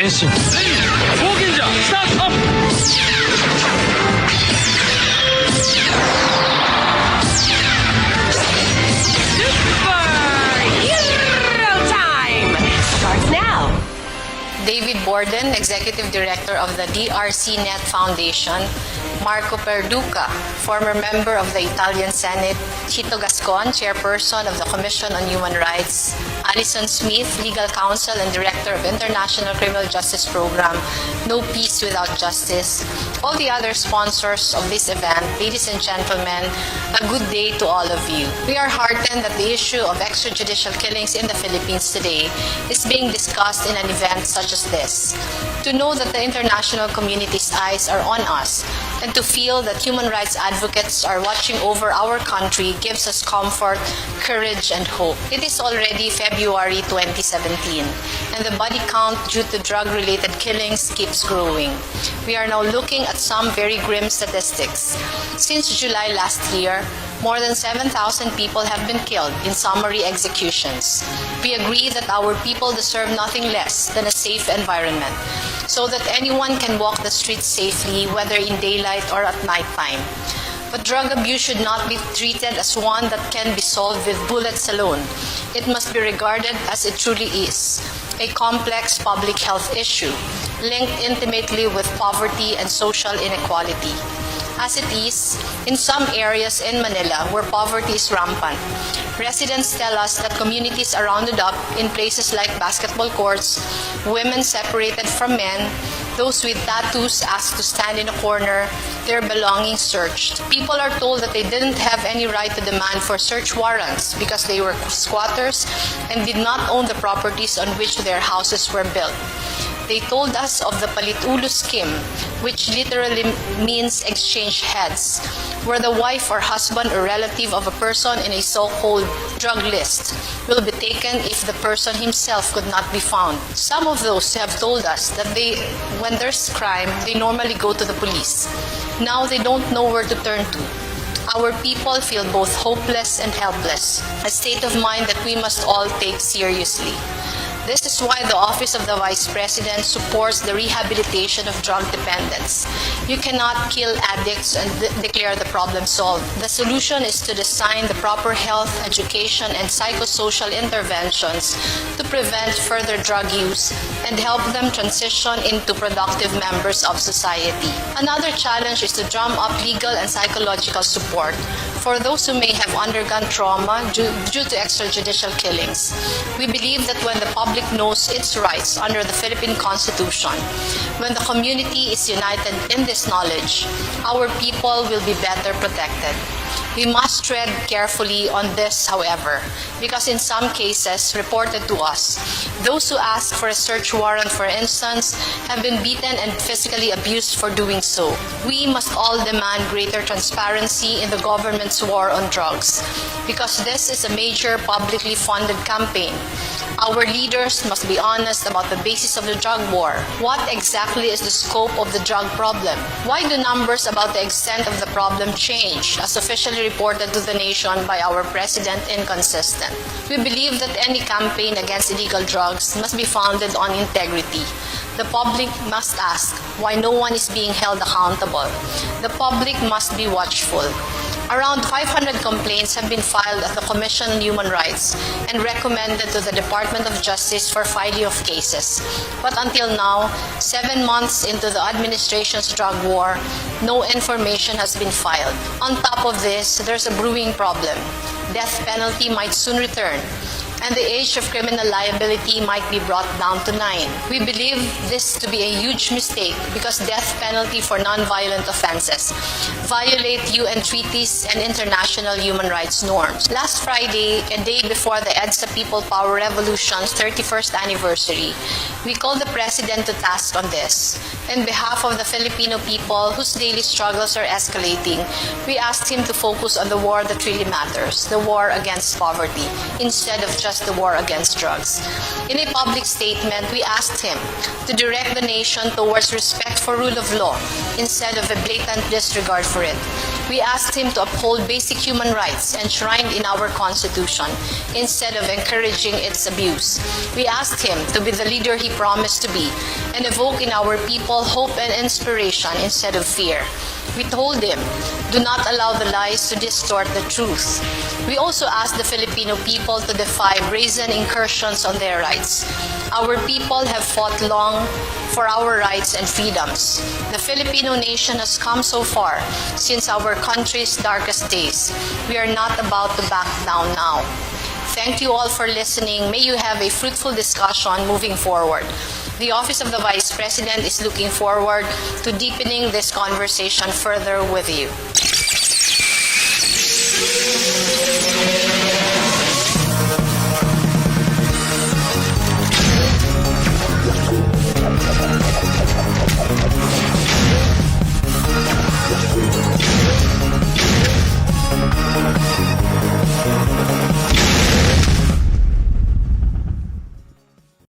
変身冒険者スタートアップDavid Borden, Executive Director of the DRC Net Foundation, Marco Perduca, former member of the Italian Senate, Chito Gascon, Chairperson of the Commission on Human Rights, Alison Smith, Legal Counsel and Director of International Criminal Justice Program, No Peace Without Justice, all the other sponsors of this event, ladies and gentlemen, a good day to all of you. We are heartened that the issue of extrajudicial killings in the Philippines today is being discussed in an event such as this. To know that the international community's eyes are on us and to feel that human rights advocates are watching over our country gives us comfort, courage, and hope. It is already February 2017, and the body count due to drug-related killings keeps growing. We are now looking at some very grim statistics. Since July last year, more than 7,000 people have been killed in summary executions. We agree that our people deserve nothing less than a safe environment, so that anyone can walk the streets safely, whether in daylight or at nighttime. But drug abuse should not be treated as one that can be solved with bullets alone. It must be regarded as it truly is, a complex public health issue, linked intimately with poverty and social inequality. As it is, in some areas in Manila where poverty is rampant, residents tell us that communities are rounded up in places like basketball courts, women separated from men, those with tattoos asked to stand in a corner, their belongings searched. People are told that they didn't have any right to demand for search warrants because they were squatters and did not own the properties on which their houses were built. They told us of the Palitulo scheme, which literally means exchange heads, where the wife or husband or relative of a person in a so-called drug list will be taken if the person himself could not be found. Some of those have told us that when there's crime, they normally go to the police. Now they don't know where to turn to. Our people feel both hopeless and helpless, a state of mind that we must all take seriously. This is why the Office of the Vice President supports the rehabilitation of drug dependents. You cannot kill addicts and declare the problem solved. The solution is to design the proper health, education, and psychosocial interventions to prevent further drug use and help them transition into productive members of society. Another challenge is to drum up legal and psychological support for those who may have undergone trauma due to extrajudicial killings. We believe that when the public knows its rights under the Philippine Constitution, when the community is united in this knowledge, our people will be better protected. We must tread carefully on this, however, because in some cases reported to us, those who ask for a search warrant, for instance, have been beaten and physically abused for doing so. We must all demand greater transparency in the government's war on drugs, because this is a major publicly funded campaign. Our leaders must be honest about the basis of the drug war. What exactly is the scope of the drug problem? Why do numbers about the extent of the problem change, as officially reported to the nation by our president, inconsistent? We believe that any campaign against illegal drugs must be founded on integrity. The public must ask why no one is being held accountable. The public must be watchful. Around 500 complaints have been filed at the Commission on Human Rights and recommended to the Department of Justice for filing of cases. But until now, 7 months into the administration's drug war, no information has been filed. On top of this, there's a brewing problem. Death penalty might soon return, and the age of criminal liability might be brought down to 9. We believe this to be a huge mistake because death penalty for non-violent offenses violate UN treaties and international human rights norms. Last Friday, a day before the EDSA People Power Revolution's 31st anniversary, we called the President to task on this. On behalf of the Filipino people whose daily struggles are escalating, we asked him to focus on the war that really matters, the war against poverty, instead of just the war against drugs. In a public statement, we asked him to direct the nation towards respect for rule of law instead of a blatant disregard for it. We asked him to uphold basic human rights enshrined in our Constitution instead of encouraging its abuse. We asked him to be the leader he promised to be and evoke in our people hope and inspiration instead of fear. We told him, do not allow the lies to distort the truth. We also asked the Filipino people to defy brazen incursions on their rights. Our people have fought long for our rights and freedoms. The Filipino nation has come so far since our country's darkest days. We are not about to back down now. Thank you all for listening. May you have a fruitful discussion moving forward. The Office of the Vice President is looking forward to deepening this conversation further with you.